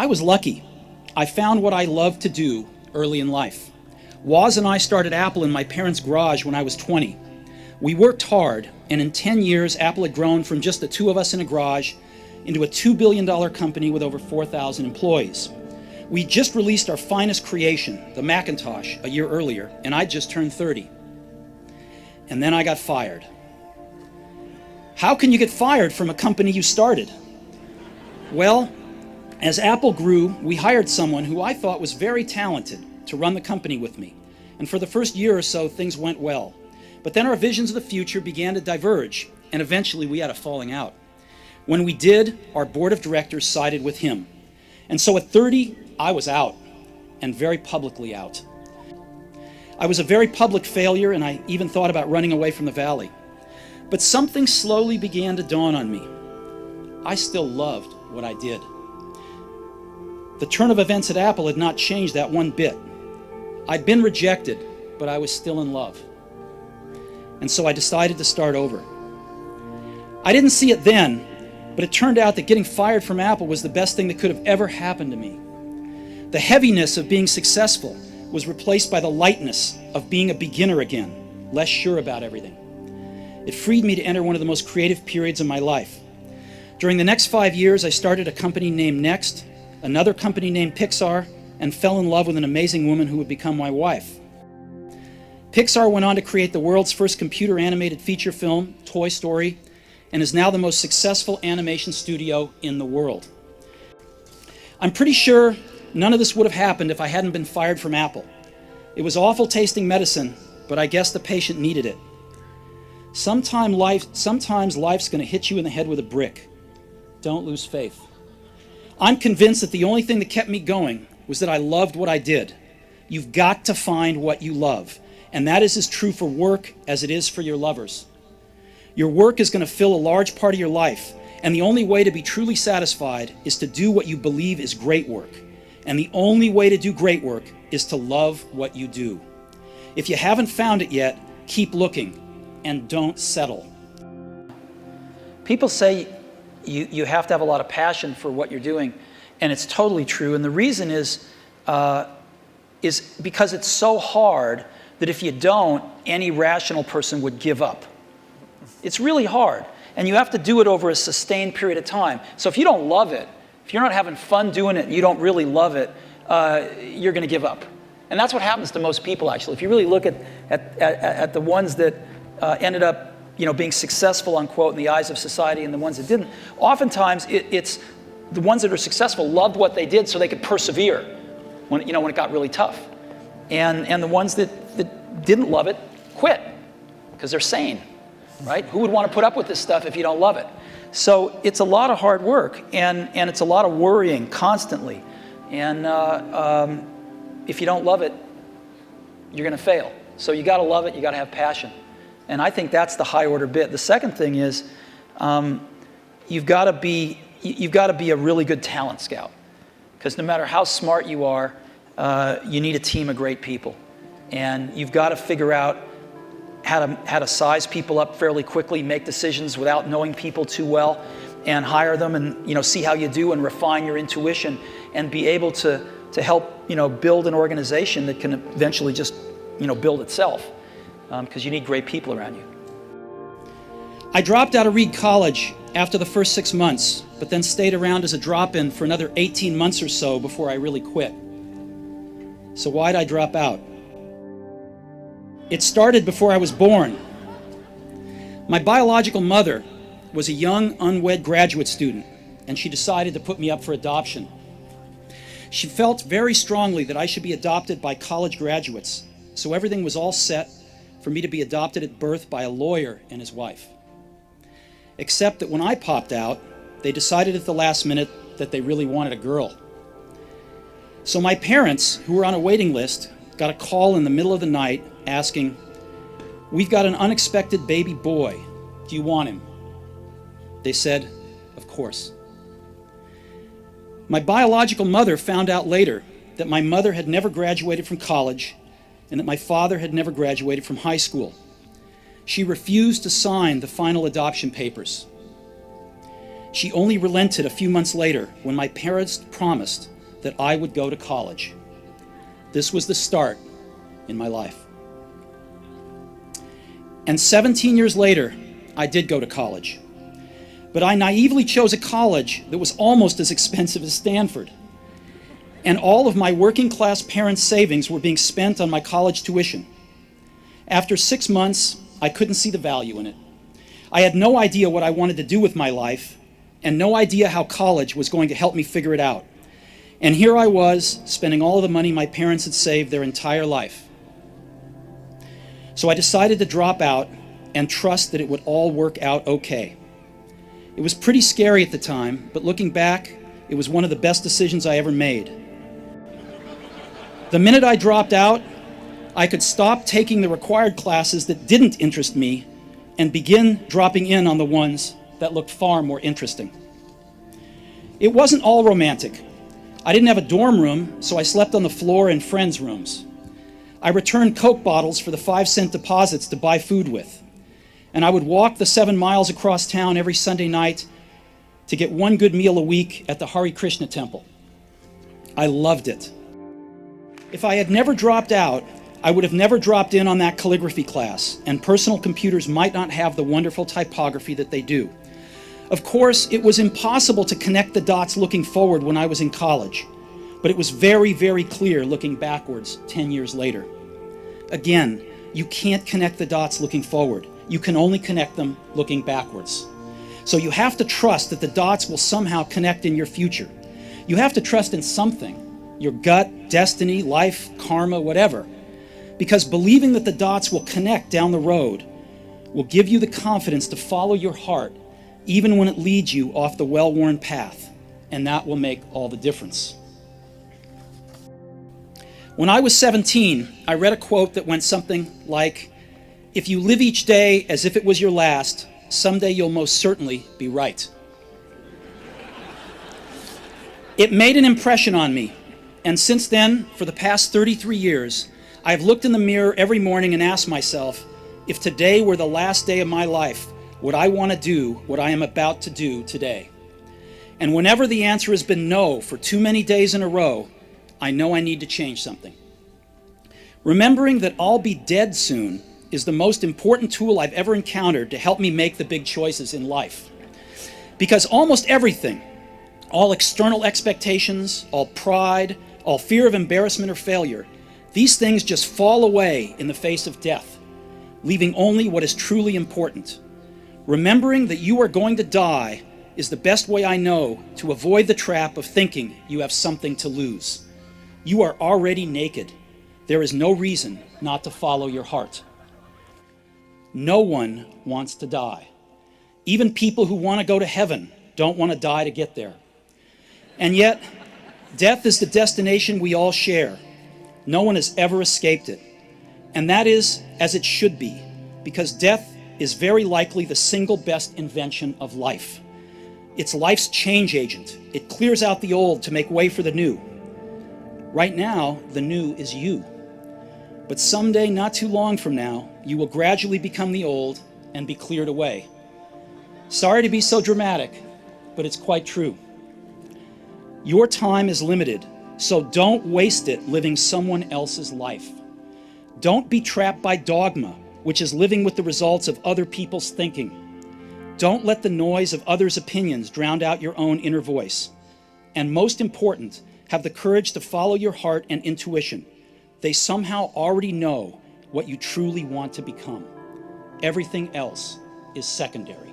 I was lucky. I found what I loved to do early in life. Woz and I started Apple in my parents' garage when I was 20. We worked hard, and in 10 years, Apple had grown from just the two of us in a garage into a $2 billion company with over 4,000 employees. We just released our finest creation, the Macintosh, a year earlier, and I just turned 30. And then I got fired. How can you get fired from a company you started? Well, as Apple grew, we hired someone who I thought was very talented to run the company with me. And for the first year or so, things went well. But then our visions of the future began to diverge, and eventually we had a falling out. When we did, our board of directors sided with him. And so at 30, I was out, and very publicly out. I was a very public failure, and I even thought about running away from the valley. But something slowly began to dawn on me. I still loved what I did. The turn of events at Apple had not changed that one bit. I'd been rejected, but I was still in love. And so I decided to start over. I didn't see it then, but it turned out that getting fired from Apple was the best thing that could have ever happened to me. The heaviness of being successful was replaced by the lightness of being a beginner again, less sure about everything. It freed me to enter one of the most creative periods of my life. During the next 5 years, I started a company named Next, another company named Pixar, and fell in love with an amazing woman who would become my wife. Pixar went on to create the world's first computer animated feature film, Toy Story, and is now the most successful animation studio in the world. I'm pretty sure none of this would have happened if I hadn't been fired from Apple. It was awful tasting medicine, but I guess the patient needed it. Sometimes life's going to hit you in the head with a brick. Don't lose faith. I'm convinced that the only thing that kept me going was that I loved what I did. You've got to find what you love, and that is as true for work as it is for your lovers. Your work is going to fill a large part of your life, and the only way to be truly satisfied is to do what you believe is great work. And the only way to do great work is to love what you do. If you haven't found it yet, keep looking and don't settle. People say you have to have a lot of passion for what you're doing, and it's totally true. And the reason is because it's so hard that if you don't, any rational person would give up. It's really hard, and you have to do it over a sustained period of time. So if you don't love it, if you're not having fun doing it and you don't really love it, you're going to give up. And that's what happens to most people, actually. If you really look at the ones that ended up being successful, unquote, in the eyes of society and the ones that didn't, oftentimes it's the ones that are successful loved what they did so they could persevere when it got really tough. And the ones that didn't love it quit because they're sane, right? Who would want to put up with this stuff if you don't love it? So it's a lot of hard work, and it's a lot of worrying constantly. And if you don't love it, you're going to fail. So you got to love it. You got to have passion. And I think that's the high order bit. The second thing is you've got to be a really good talent scout, because no matter how smart you are, you need a team of great people, and you've got to figure out how to size people up fairly quickly, make decisions without knowing people too well, and hire them, and see how you do, and refine your intuition, and be able to help build an organization that can eventually just build itself, because you need great people around you. I dropped out of Reed College after the first 6 months, but then stayed around as a drop-in for another 18 months or so before I really quit. So why'd I drop out? It started before I was born. My biological mother was a young, unwed graduate student, and she decided to put me up for adoption. She felt very strongly that I should be adopted by college graduates, so everything was all set for me to be adopted at birth by a lawyer and his wife. Except that when I popped out, they decided at the last minute that they really wanted a girl. So my parents, who were on a waiting list, got a call in the middle of the night asking, "We've got an unexpected baby boy. Do you want him?" They said, "Of course." My biological mother found out later that my mother had never graduated from college and that my father had never graduated from high school. She refused to sign the final adoption papers. She only relented a few months later when my parents promised that I would go to college. This was the start in my life. And 17 years later, I did go to college. But I naively chose a college that was almost as expensive as Stanford. And all of my working class parents' savings were being spent on my college tuition. After 6 months, I couldn't see the value in it. I had no idea what I wanted to do with my life, and no idea how college was going to help me figure it out. And here I was, spending all of the money my parents had saved their entire life. So I decided to drop out and trust that it would all work out okay. It was pretty scary at the time, but looking back, it was one of the best decisions I ever made. The minute I dropped out, I could stop taking the required classes that didn't interest me and begin dropping in on the ones that looked far more interesting. It wasn't all romantic. I didn't have a dorm room, so I slept on the floor in friends' rooms. I returned Coke bottles for the 5-cent deposits to buy food with. And I would walk the 7 miles across town every Sunday night to get one good meal a week at the Hare Krishna temple. I loved it. If I had never dropped out, I would have never dropped in on that calligraphy class, and personal computers might not have the wonderful typography that they do. Of course, it was impossible to connect the dots looking forward when I was in college, but it was very, very clear looking backwards 10 years later. Again, you can't connect the dots looking forward. You can only connect them looking backwards. So you have to trust that the dots will somehow connect in your future. You have to trust in something, your gut, destiny, life, karma, whatever. Because believing that the dots will connect down the road will give you the confidence to follow your heart, even when it leads you off the well-worn path, and that will make all the difference. When I was 17, I read a quote that went something like, "If you live each day as if it was your last, someday you'll most certainly be right." It made an impression on me, and since then, for the past 33 years, I've looked in the mirror every morning and asked myself, if today were the last day of my life, would I want to do what I am about to do today? And whenever the answer has been no for too many days in a row, I know I need to change something. Remembering that I'll be dead soon is the most important tool I've ever encountered to help me make the big choices in life. Because almost everything, all external expectations, all pride, all fear of embarrassment or failure, these things just fall away in the face of death, leaving only what is truly important. Remembering that you are going to die is the best way I know to avoid the trap of thinking you have something to lose. You are already naked. There is no reason not to follow your heart. No one wants to die. Even people who want to go to heaven don't want to die to get there. And yet, death is the destination we all share. No one has ever escaped it. And that is as it should be, because death is very likely the single best invention of life. It's life's change agent. It clears out the old to make way for the new. Right now, the new is you. But someday, not too long from now, you will gradually become the old and be cleared away. Sorry to be so dramatic, but it's quite true. Your time is limited, so don't waste it living someone else's life. Don't be trapped by dogma, which is living with the results of other people's thinking. Don't let the noise of others' opinions drown out your own inner voice. And most important, have the courage to follow your heart and intuition. They somehow already know what you truly want to become. Everything else is secondary.